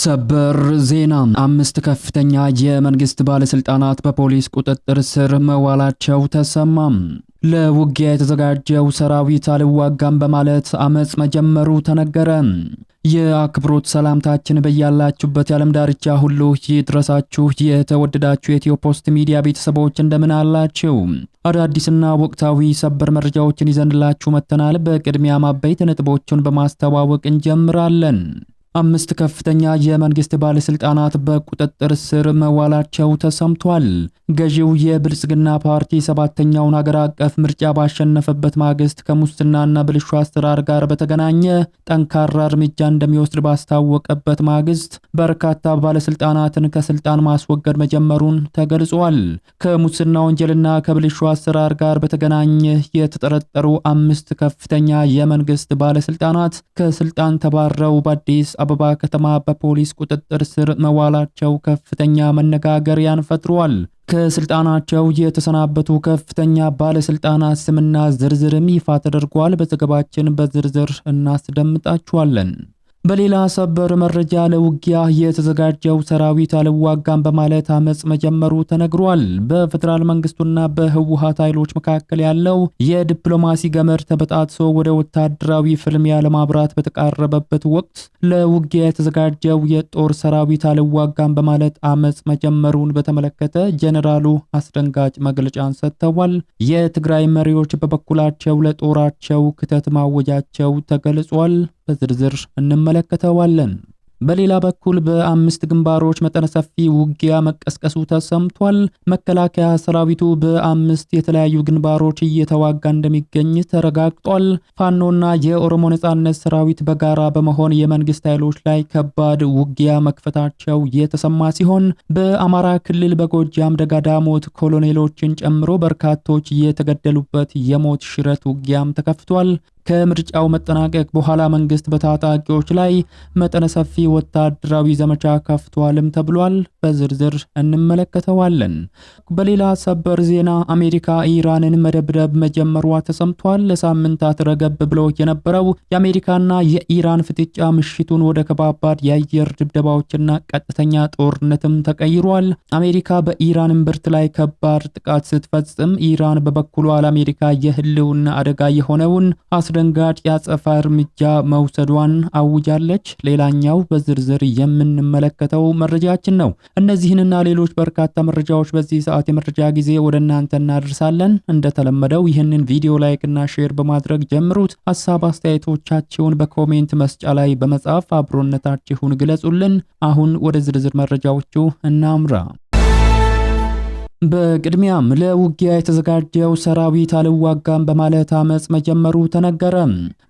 ሰበር ዜና አምስት ከፍተኛ የመንግስት ባለስልጣናት በፖሊስ ቁጥጥር ስር መዋላቸው ተሰማ። ለውጊያ የተዘጋጀው ሰራዊት አልዋጋም በማለት አመጽ መጀመሩ ተነገረ። የአክብሮት ሰላምታችን በያላችሁበት የዓለም ዳርቻ ሁሉ ይድረሳችሁ። የተወደዳችሁ የኢትዮ ፖስት ሚዲያ ቤተሰቦች እንደምን አላችሁ? አዳዲስና ወቅታዊ ሰበር መረጃዎችን ይዘንላችሁ መጥተናል። በቅድሚያ አበይት ነጥቦችን በማስተዋወቅ እንጀምራለን። አምስት ከፍተኛ የመንግስት ባለስልጣናት በቁጥጥር ስር መዋላቸው ተሰምቷል። ገዢው የብልጽግና ፓርቲ ሰባተኛውን ሀገር አቀፍ ምርጫ ባሸነፈበት ማግስት ከሙስናና ብልሹ አሰራር ጋር በተገናኘ ጠንካራ እርምጃ እንደሚወስድ ባስታወቀበት ማግስት በርካታ ባለስልጣናትን ከስልጣን ማስወገድ መጀመሩን ተገልጿል። ከሙስና ወንጀልና ከብልሹ አሰራር ጋር በተገናኘ የተጠረጠሩ አምስት ከፍተኛ የመንግስት ባለስልጣናት ከስልጣን ተባረው በአዲስ አበባ ከተማ በፖሊስ ቁጥጥር ስር መዋላቸው ከፍተኛ መነጋገሪያን ፈጥሯል። ከስልጣናቸው የተሰናበቱ ከፍተኛ ባለስልጣናት ስምና ዝርዝርም ይፋ ተደርጓል። በዘገባችን በዝርዝር እናስደምጣችኋለን። በሌላ ሰበር መረጃ ለውጊያ የተዘጋጀው ሰራዊት አልዋጋም በማለት አመጽ መጀመሩ ተነግሯል። በፌደራል መንግስቱና በህወሓት ኃይሎች መካከል ያለው የዲፕሎማሲ ገመድ ተበጣጥሶ ወደ ወታደራዊ ፍልሚያ ለማብራት በተቃረበበት ወቅት ለውጊያ የተዘጋጀው የጦር ሰራዊት አልዋጋም በማለት አመጽ መጀመሩን በተመለከተ ጄኔራሉ አስደንጋጭ መግለጫን ሰጥተዋል። የትግራይ መሪዎች በበኩላቸው ለጦራቸው ክተት ማወጃቸው ተገልጿል። በዝርዝር እንመለከተዋለን። በሌላ በኩል በአምስት ግንባሮች መጠነ ሰፊ ውጊያ መቀስቀሱ ተሰምቷል። መከላከያ ሰራዊቱ በአምስት የተለያዩ ግንባሮች እየተዋጋ እንደሚገኝ ተረጋግጧል። ፋኖና የኦሮሞ ነጻነት ሰራዊት በጋራ በመሆን የመንግስት ኃይሎች ላይ ከባድ ውጊያ መክፈታቸው የተሰማ ሲሆን በአማራ ክልል በጎጃም ደጋዳሞት ኮሎኔሎችን ጨምሮ በርካቶች የተገደሉበት የሞት ሽረት ውጊያም ተከፍቷል። ከምርጫው መጠናቀቅ በኋላ መንግስት በታጣቂዎች ላይ መጠነ ሰፊ ወታደራዊ ዘመቻ ከፍቷልም ተብሏል። በዝርዝር እንመለከተዋለን። በሌላ ሰበር ዜና አሜሪካ ኢራንን መደብደብ መጀመሯ ተሰምቷል። ለሳምንታት ረገብ ብሎ የነበረው የአሜሪካና የኢራን ፍጥጫ ምሽቱን ወደ ከባባድ የአየር ድብደባዎችና ቀጥተኛ ጦርነትም ተቀይሯል። አሜሪካ በኢራን እምብርት ላይ ከባድ ጥቃት ስትፈጽም፣ ኢራን በበኩሏ ለአሜሪካ የህልውና አደጋ የሆነውን አስደንጋጭ ያጸፋ እርምጃ መውሰዷን አውጃለች። ሌላኛው በዝርዝር የምንመለከተው መረጃችን ነው። እነዚህንና ሌሎች በርካታ መረጃዎች በዚህ ሰዓት የመረጃ ጊዜ ወደ እናንተ እናደርሳለን። እንደተለመደው ይህንን ቪዲዮ ላይክ እና ሼር በማድረግ ጀምሩት። ሀሳብ አስተያየቶቻችሁን በኮሜንት መስጫ ላይ በመጻፍ አብሮነታችሁን ግለጹልን። አሁን ወደ ዝርዝር መረጃዎቹ እናምራ። በቅድሚያም ለውጊያ የተዘጋጀው ሰራዊት አልዋጋም በማለት አመጽ መጀመሩ ተነገረ።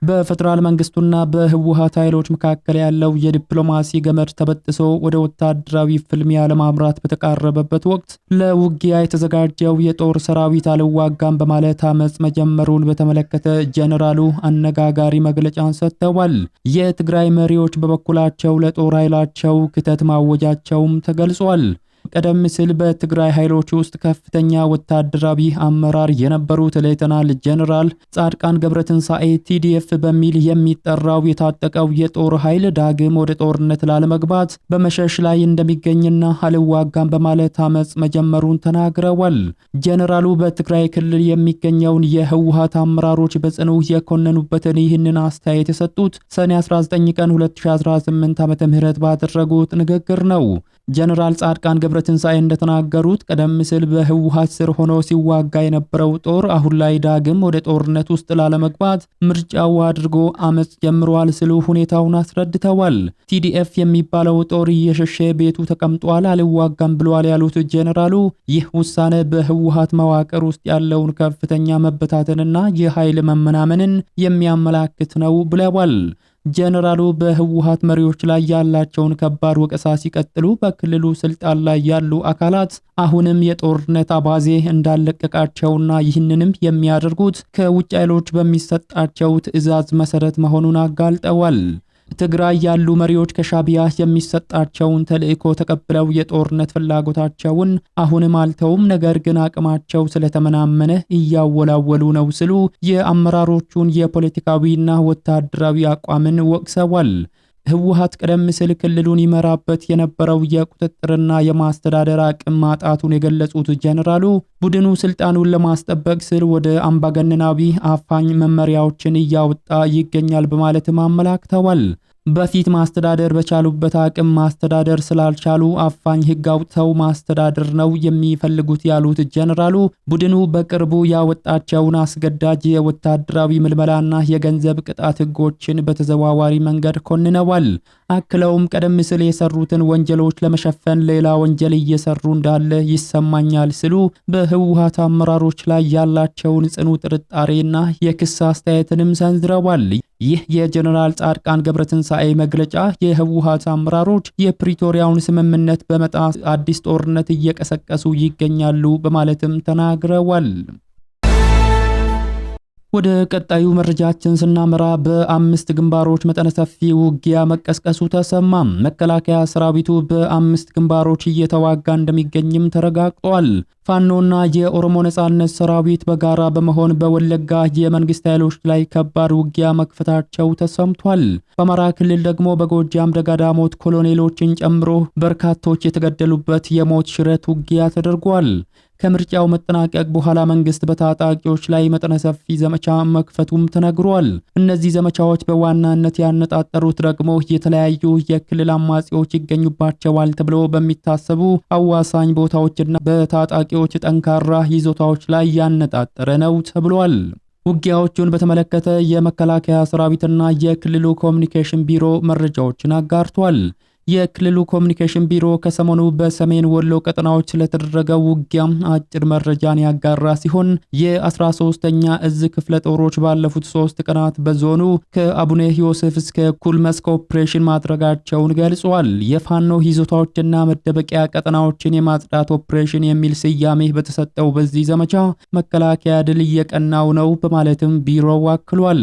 በፌደራል መንግስቱና በህወሓት ኃይሎች መካከል ያለው የዲፕሎማሲ ገመድ ተበጥሶ ወደ ወታደራዊ ፍልሚያ ለማምራት በተቃረበበት ወቅት ለውጊያ የተዘጋጀው የጦር ሰራዊት አልዋጋም በማለት አመጽ መጀመሩን በተመለከተ ጄኔራሉ አነጋጋሪ መግለጫን ሰጥተዋል። የትግራይ መሪዎች በበኩላቸው ለጦር ኃይላቸው ክተት ማወጃቸውም ተገልጿል። ቀደም ሲል በትግራይ ኃይሎች ውስጥ ከፍተኛ ወታደራዊ አመራር የነበሩት ሌተናል ጄኔራል ጻድቃን ገብረትንሳኤ TDF በሚል የሚጠራው የታጠቀው የጦር ኃይል ዳግም ወደ ጦርነት ላለመግባት በመሸሽ ላይ እንደሚገኝና አልዋጋም በማለት አመጽ መጀመሩን ተናግረዋል። ጄኔራሉ በትግራይ ክልል የሚገኘውን የህወሓት አመራሮች በጽኑ የኮነኑበትን ይህንን አስተያየት የሰጡት ሰኔ 19 ቀን 2018 ዓ.ም ባደረጉት ንግግር ነው። ጄኔራል ጻድቃን ገብረትንሳኤ እንደተናገሩት ቀደም ሲል በህወሓት ስር ሆኖ ሲዋጋ የነበረው ጦር አሁን ላይ ዳግም ወደ ጦርነት ውስጥ ላለመግባት ምርጫው አድርጎ አመጽ ጀምሯል ሲሉ ሁኔታውን አስረድተዋል። TDF የሚባለው ጦር እየሸሸ ቤቱ ተቀምጧል፣ አልዋጋም ብሏል ያሉት ጄኔራሉ ይህ ውሳኔ በህወሓት መዋቅር ውስጥ ያለውን ከፍተኛ መበታተንና የኃይል መመናመንን የሚያመላክት ነው ብለዋል። ጄኔራሉ በህወሓት መሪዎች ላይ ያላቸውን ከባድ ወቀሳ ሲቀጥሉ በክልሉ ስልጣን ላይ ያሉ አካላት አሁንም የጦርነት አባዜ እንዳለቀቃቸውና ይህንንም የሚያደርጉት ከውጭ ኃይሎች በሚሰጣቸው ትዕዛዝ መሰረት መሆኑን አጋልጠዋል። ትግራይ ያሉ መሪዎች ከሻቢያ የሚሰጣቸውን ተልእኮ ተቀብለው የጦርነት ፍላጎታቸውን አሁንም አልተውም፣ ነገር ግን አቅማቸው ስለተመናመነ እያወላወሉ ነው ሲሉ የአመራሮቹን የፖለቲካዊና ወታደራዊ አቋምን ወቅሰዋል። ህወሓት ቀደም ሲል ክልሉን ይመራበት የነበረው የቁጥጥርና የማስተዳደር አቅም ማጣቱን የገለጹት ጄኔራሉ ቡድኑ ስልጣኑን ለማስጠበቅ ሲል ወደ አምባገነናዊ አፋኝ መመሪያዎችን እያወጣ ይገኛል በማለትም አመላክተዋል። በፊት ማስተዳደር በቻሉበት አቅም ማስተዳደር ስላልቻሉ አፋኝ ህግ አውጥተው ማስተዳደር ነው የሚፈልጉት ያሉት ጄኔራሉ ቡድኑ በቅርቡ ያወጣቸውን አስገዳጅ የወታደራዊ ምልመላና የገንዘብ ቅጣት ህጎችን በተዘዋዋሪ መንገድ ኮንነዋል። አክለውም ቀደም ሲል የሰሩትን ወንጀሎች ለመሸፈን ሌላ ወንጀል እየሰሩ እንዳለ ይሰማኛል ሲሉ በህወሓት አመራሮች ላይ ያላቸውን ጽኑ ጥርጣሬና የክስ አስተያየትንም ሰንዝረዋል። ይህ የጀነራል ጻድቃን ገብረትንሳኤ መግለጫ የህወሓት አመራሮች የፕሪቶሪያውን ስምምነት በመጣስ አዲስ ጦርነት እየቀሰቀሱ ይገኛሉ በማለትም ተናግረዋል። ወደ ቀጣዩ መረጃችን ስናመራ በ5 ግንባሮች መጠነ ሰፊ ውጊያ መቀስቀሱ ተሰማ። መከላከያ ሰራዊቱ በ5 ግንባሮች እየተዋጋ እንደሚገኝም ተረጋግጧል። ፋኖና የኦሮሞ ነጻነት ሰራዊት በጋራ በመሆን በወለጋ የመንግስት ኃይሎች ላይ ከባድ ውጊያ መክፈታቸው ተሰምቷል። በአማራ ክልል ደግሞ በጎጃም ደጋዳሞት ኮሎኔሎችን ጨምሮ በርካቶች የተገደሉበት የሞት ሽረት ውጊያ ተደርጓል። ከምርጫው መጠናቀቅ በኋላ መንግስት በታጣቂዎች ላይ መጠነ ሰፊ ዘመቻ መክፈቱም ተነግሯል። እነዚህ ዘመቻዎች በዋናነት ያነጣጠሩት ደግሞ የተለያዩ የክልል አማጺዎች ይገኙባቸዋል ተብሎ በሚታሰቡ አዋሳኝ ቦታዎችና በታጣቂዎች ጠንካራ ይዞታዎች ላይ ያነጣጠረ ነው ተብሏል። ውጊያዎቹን በተመለከተ የመከላከያ ሰራዊትና የክልሉ ኮሚኒኬሽን ቢሮ መረጃዎችን አጋርቷል። የክልሉ ኮሚኒኬሽን ቢሮ ከሰሞኑ በሰሜን ወሎ ቀጠናዎች ስለተደረገው ውጊያ አጭር መረጃን ያጋራ ሲሆን የ13ኛ እዝ ክፍለ ጦሮች ባለፉት 3 ቀናት በዞኑ ከአቡነ ዮሴፍ እስከ ኩል መስክ ኦፕሬሽን ማድረጋቸውን ገልጿል። የፋኖ ይዞታዎችና መደበቂያ ቀጠናዎችን የማጽዳት ኦፕሬሽን የሚል ስያሜ በተሰጠው በዚህ ዘመቻ መከላከያ ድል እየቀናው ነው በማለትም ቢሮው አክሏል።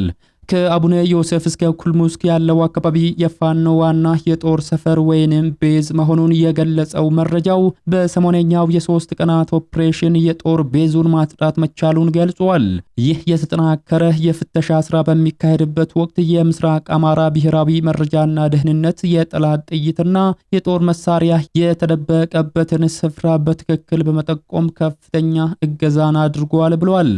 ከአቡነ ዮሴፍ እስከ ኩልሙስክ ያለው አካባቢ የፋኖ ዋና የጦር ሰፈር ወይንም ቤዝ መሆኑን የገለጸው መረጃው በሰሞነኛው የ3 ቀናት ኦፕሬሽን የጦር ቤዙን ማጽዳት መቻሉን ገልጿል። ይህ የተጠናከረ የፍተሻ ስራ በሚካሄድበት ወቅት የምስራቅ አማራ ብሔራዊ መረጃና ደህንነት የጠላት ጥይትና የጦር መሳሪያ የተደበቀበትን ስፍራ በትክክል በመጠቆም ከፍተኛ እገዛን አድርጓል ብሏል።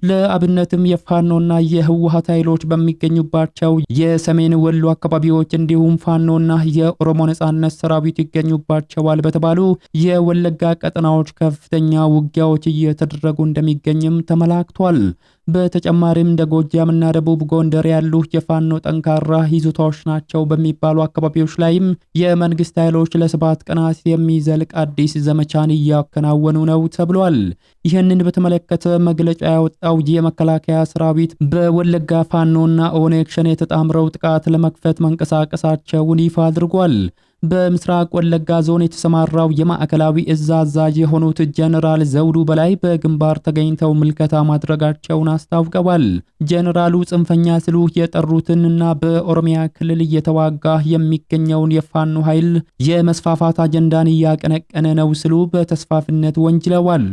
ለአብነትም የፋኖና የህወሓት ኃይሎች በሚገኙባቸው የሰሜን ወሎ አካባቢዎች እንዲሁም ፋኖና የኦሮሞ ነጻነት ሰራዊት ይገኙባቸዋል በተባሉ የወለጋ ቀጠናዎች ከፍተኛ ውጊያዎች እየተደረጉ እንደሚገኝም ተመላክቷል። በተጨማሪም እንደ ጎጃምና ደቡብ ጎንደር ያሉ የፋኖ ጠንካራ ይዞታዎች ናቸው በሚባሉ አካባቢዎች ላይም የመንግስት ኃይሎች ለ7 ቀናት የሚዘልቅ አዲስ ዘመቻን እያከናወኑ ነው ተብሏል። ይህንን በተመለከተ መግለጫ ያወጣው የመከላከያ ሰራዊት በወለጋ ፋኖና ኦነግ ሸኔ ተጣምረው ጥቃት ለመክፈት መንቀሳቀሳቸውን ይፋ አድርጓል። በምስራቅ ወለጋ ዞን የተሰማራው የማዕከላዊ እዝ አዛዥ የሆኑት ጄኔራል ዘውዱ በላይ በግንባር ተገኝተው ምልከታ ማድረጋቸውን አስታውቀዋል። ጄኔራሉ ጽንፈኛ ሲሉ የጠሩትንና በኦሮሚያ ክልል እየተዋጋ የሚገኘውን የፋኖ ኃይል የመስፋፋት አጀንዳን እያቀነቀነ ነው ሲሉ በተስፋፊነት ወንጅለዋል።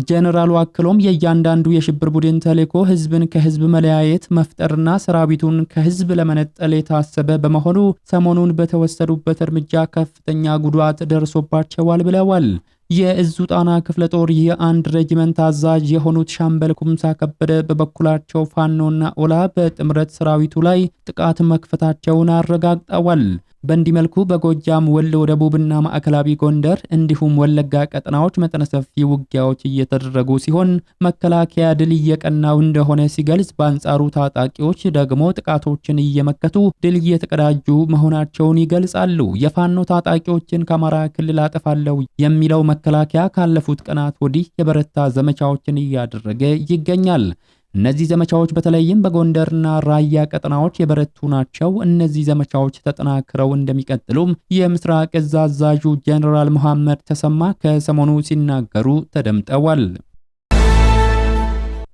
ጄኔራሉ አክሎም የእያንዳንዱ የሽብር ቡድን ተልዕኮ ህዝብን ከህዝብ መለያየት መፍጠርና ሰራዊቱን ከህዝብ ለመነጠል የታሰበ በመሆኑ ሰሞኑን በተወሰዱበት እርምጃ ከፍተኛ ጉዳት ደርሶባቸዋል ብለዋል። የእዙ ጣና ክፍለ ጦር የአንድ ሬጂመንት አዛዥ የሆኑት ሻምበል ኩምሳ ከበደ በበኩላቸው ፋኖና ኦላ በጥምረት ሰራዊቱ ላይ ጥቃት መክፈታቸውን አረጋግጠዋል። በእንዲህ መልኩ በጎጃም ወሎ፣ ደቡብና ማዕከላዊ ጎንደር እንዲሁም ወለጋ ቀጠናዎች መጠነ ሰፊ ውጊያዎች እየተደረጉ ሲሆን መከላከያ ድል እየቀናው እንደሆነ ሲገልጽ፣ በአንጻሩ ታጣቂዎች ደግሞ ጥቃቶችን እየመከቱ ድል እየተቀዳጁ መሆናቸውን ይገልጻሉ። የፋኖ ታጣቂዎችን ከአማራ ክልል አጠፋለሁ የሚለው መከላከያ ካለፉት ቀናት ወዲህ የበረታ ዘመቻዎችን እያደረገ ይገኛል። እነዚህ ዘመቻዎች በተለይም በጎንደርና ራያ ቀጠናዎች የበረቱ ናቸው። እነዚህ ዘመቻዎች ተጠናክረው እንደሚቀጥሉም የምስራቅ እዝ አዛዡ ጄኔራል መሐመድ ተሰማ ከሰሞኑ ሲናገሩ ተደምጠዋል።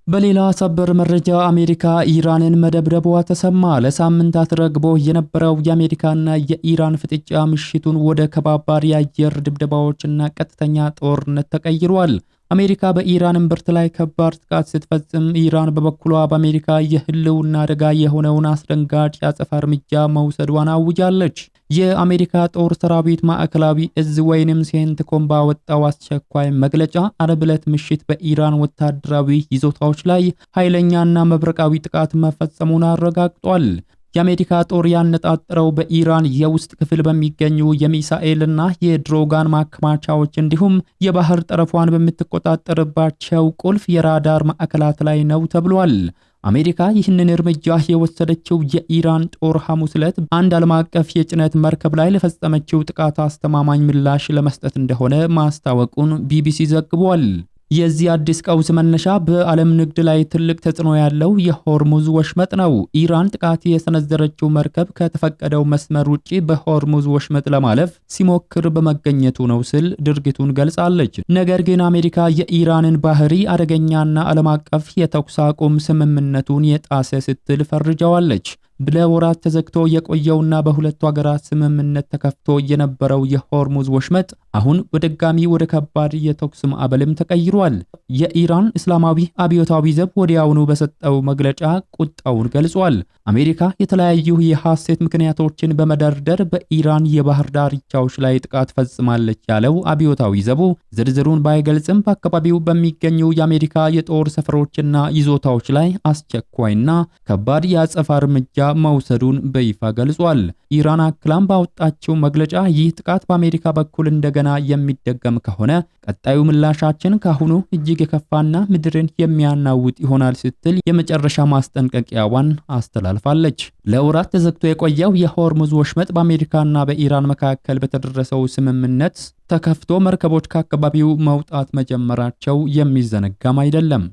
በሌላ ሰበር መረጃ አሜሪካ ኢራንን መደብደቧ ተሰማ። ለሳምንታት ረግቦ የነበረው የአሜሪካና የኢራን ፍጥጫ ምሽቱን ወደ ከባባድ የአየር ድብደባዎችና ቀጥተኛ ጦርነት ተቀይሯል። አሜሪካ በኢራን እምብርት ላይ ከባድ ጥቃት ስትፈጽም ኢራን በበኩሏ በአሜሪካ የህልውና አደጋ የሆነውን አስደንጋጭ የአጸፋ እርምጃ መውሰዷን አውጃለች። የአሜሪካ ጦር ሰራዊት ማዕከላዊ እዝ ወይንም ሴንትኮም ባወጣው አስቸኳይ መግለጫ ዓርብ ዕለት ምሽት በኢራን ወታደራዊ ይዞታዎች ላይ ኃይለኛና መብረቃዊ ጥቃት መፈጸሙን አረጋግጧል። የአሜሪካ ጦር ያነጣጠረው በኢራን የውስጥ ክፍል በሚገኙ የሚሳኤልና የድሮጋን ማከማቻዎች እንዲሁም የባህር ጠረፏን በምትቆጣጠርባቸው ቁልፍ የራዳር ማዕከላት ላይ ነው ተብሏል። አሜሪካ ይህንን እርምጃ የወሰደችው የኢራን ጦር ሐሙስ ዕለት አንድ ዓለም አቀፍ የጭነት መርከብ ላይ ለፈጸመችው ጥቃት አስተማማኝ ምላሽ ለመስጠት እንደሆነ ማስታወቁን ቢቢሲ ዘግቧል። የዚህ አዲስ ቀውስ መነሻ በዓለም ንግድ ላይ ትልቅ ተጽዕኖ ያለው የሆርሙዝ ወሽመጥ ነው። ኢራን ጥቃት የሰነዘረችው መርከብ ከተፈቀደው መስመር ውጪ በሆርሙዝ ወሽመጥ ለማለፍ ሲሞክር በመገኘቱ ነው ስል ድርጊቱን ገልጻለች። ነገር ግን አሜሪካ የኢራንን ባህሪ አደገኛና ዓለም አቀፍ የተኩስ አቁም ስምምነቱን የጣሰ ስትል ፈርጀዋለች። ለወራት ተዘግቶ የቆየውና በሁለቱ ሀገራት ስምምነት ተከፍቶ የነበረው የሆርሙዝ ወሽመጥ አሁን በድጋሚ ወደ ከባድ የተኩስ ማዕበልም ተቀይሯል። የኢራን እስላማዊ አብዮታዊ ዘብ ወዲያውኑ በሰጠው መግለጫ ቁጣውን ገልጿል። አሜሪካ የተለያዩ የሐሰት ምክንያቶችን በመደርደር በኢራን የባህር ዳርቻዎች ላይ ጥቃት ፈጽማለች ያለው አብዮታዊ ዘቡ ዝርዝሩን ባይገልጽም በአካባቢው በሚገኙ የአሜሪካ የጦር ሰፈሮችና ይዞታዎች ላይ አስቸኳይና ከባድ የአጸፋ እርምጃ መውሰዱን በይፋ ገልጿል። ኢራን አክላም ባወጣችው መግለጫ ይህ ጥቃት በአሜሪካ በኩል እንደገና የሚደገም ከሆነ ቀጣዩ ምላሻችን ካሁኑ እጅግ የከፋና ምድርን የሚያናውጥ ይሆናል ስትል የመጨረሻ ማስጠንቀቂያዋን አስተላልፋለች። ለወራት ተዘግቶ የቆየው የሆርሙዝ ወሽመጥ በአሜሪካና በኢራን መካከል በተደረሰው ስምምነት ተከፍቶ መርከቦች ከአካባቢው መውጣት መጀመራቸው የሚዘነጋም አይደለም።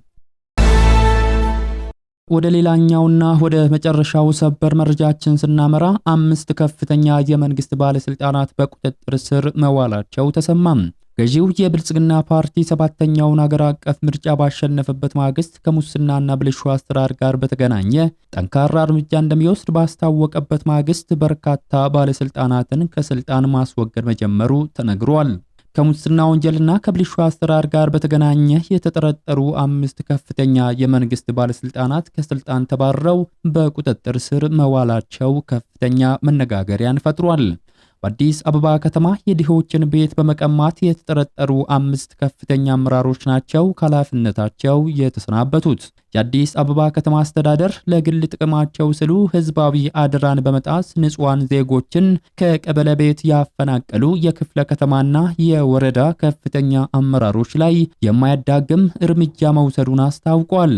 ወደ ሌላኛውና ወደ መጨረሻው ሰበር መረጃችን ስናመራ 5 ከፍተኛ የመንግስት ባለስልጣናት በቁጥጥር ስር መዋላቸው ተሰማም። ገዢው የብልጽግና ፓርቲ 7ኛውን ሀገር አቀፍ ምርጫ ባሸነፈበት ማግስት ከሙስናና ብልሹ አሰራር ጋር በተገናኘ ጠንካራ እርምጃ እንደሚወስድ ባስታወቀበት ማግስት በርካታ ባለስልጣናትን ከስልጣን ማስወገድ መጀመሩ ተነግሯል። ከሙስና ወንጀልና ከብልሹ አሰራር ጋር በተገናኘ የተጠረጠሩ 5 ከፍተኛ የመንግስት ባለስልጣናት ከስልጣን ተባረው በቁጥጥር ስር መዋላቸው ከፍተኛ መነጋገሪያን ፈጥሯል። በአዲስ አበባ ከተማ የድሆችን ቤት በመቀማት የተጠረጠሩ 5 ከፍተኛ አመራሮች ናቸው ከኃላፊነታቸው የተሰናበቱት። የአዲስ አበባ ከተማ አስተዳደር ለግል ጥቅማቸው ሲሉ ህዝባዊ አደራን በመጣስ ንጹሃን ዜጎችን ከቀበሌ ቤት ያፈናቀሉ የክፍለ ከተማና የወረዳ ከፍተኛ አመራሮች ላይ የማያዳግም እርምጃ መውሰዱን አስታውቋል።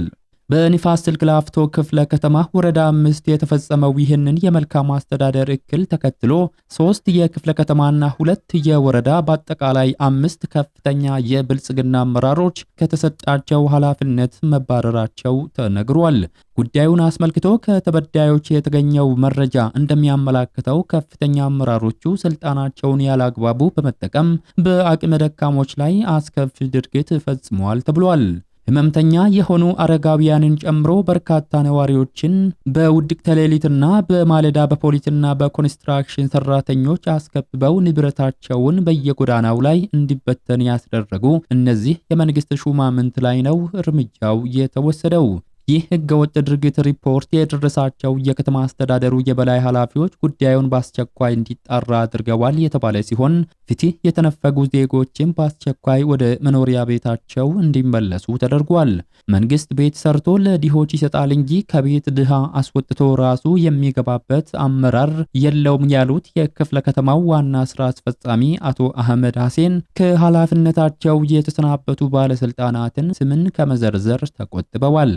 በንፋስ ስልክ ላፍቶ ክፍለ ከተማ ወረዳ 5 የተፈጸመው ይህንን የመልካም አስተዳደር እክል ተከትሎ 3 የክፍለ ከተማና 2 የወረዳ በአጠቃላይ 5 ከፍተኛ የብልጽግና አመራሮች ከተሰጣቸው ኃላፊነት መባረራቸው ተነግሯል። ጉዳዩን አስመልክቶ ከተበዳዮች የተገኘው መረጃ እንደሚያመላክተው ከፍተኛ አመራሮቹ ስልጣናቸውን ያላግባቡ በመጠቀም በአቅመ ደካሞች ላይ አስከፊ ድርጊት ፈጽመዋል ተብሏል። ህመምተኛ የሆኑ አረጋውያንን ጨምሮ በርካታ ነዋሪዎችን በውድቅት ሌሊትና በማለዳ በፖሊስና በኮንስትራክሽን ሰራተኞች አስከብበው ንብረታቸውን በየጎዳናው ላይ እንዲበተን ያስደረጉ እነዚህ የመንግስት ሹማምንት ላይ ነው እርምጃው የተወሰደው። ይህ ህገወጥ ድርጊት ሪፖርት የደረሳቸው የከተማ አስተዳደሩ የበላይ ኃላፊዎች ጉዳዩን በአስቸኳይ እንዲጣራ አድርገዋል የተባለ ሲሆን ፍትህ የተነፈጉ ዜጎችም በአስቸኳይ ወደ መኖሪያ ቤታቸው እንዲመለሱ ተደርጓል። መንግስት ቤት ሰርቶ ለድሆች ይሰጣል እንጂ ከቤት ድሃ አስወጥቶ ራሱ የሚገባበት አመራር የለውም ያሉት የክፍለ ከተማው ዋና ስራ አስፈጻሚ አቶ አህመድ ሐሴን ከኃላፊነታቸው የተሰናበቱ ባለስልጣናትን ስምን ከመዘርዘር ተቆጥበዋል።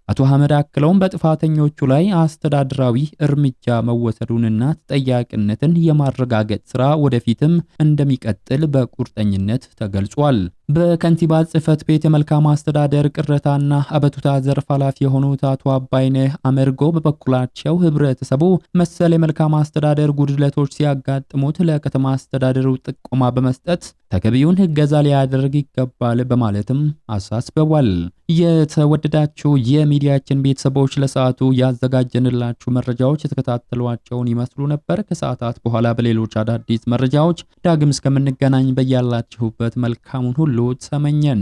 አቶ አህመድ አክለውም በጥፋተኞቹ ላይ አስተዳደራዊ እርምጃ መወሰዱንና ተጠያቂነትን የማረጋገጥ ስራ ወደፊትም እንደሚቀጥል በቁርጠኝነት ተገልጿል። በከንቲባ ጽህፈት ቤት የመልካም አስተዳደር ቅሬታና አቤቱታ ዘርፍ ኃላፊ የሆኑት አቶ አባይነህ አመርጎ በበኩላቸው ህብረተሰቡ መሰል የመልካም አስተዳደር ጉድለቶች ሲያጋጥሙት ለከተማ አስተዳደሩ ጥቆማ በመስጠት ተገቢውን እገዛ ሊያደርግ ይገባል በማለትም አሳስበዋል። የተወደዳችሁ የሚዲያችን ቤተሰቦች ለሰዓቱ ያዘጋጀንላችሁ መረጃዎች የተከታተሏቸውን ይመስሉ ነበር። ከሰዓታት በኋላ በሌሎች አዳዲስ መረጃዎች ዳግም እስከምንገናኝ በያላችሁበት መልካሙን ሁሉ ተመኘን።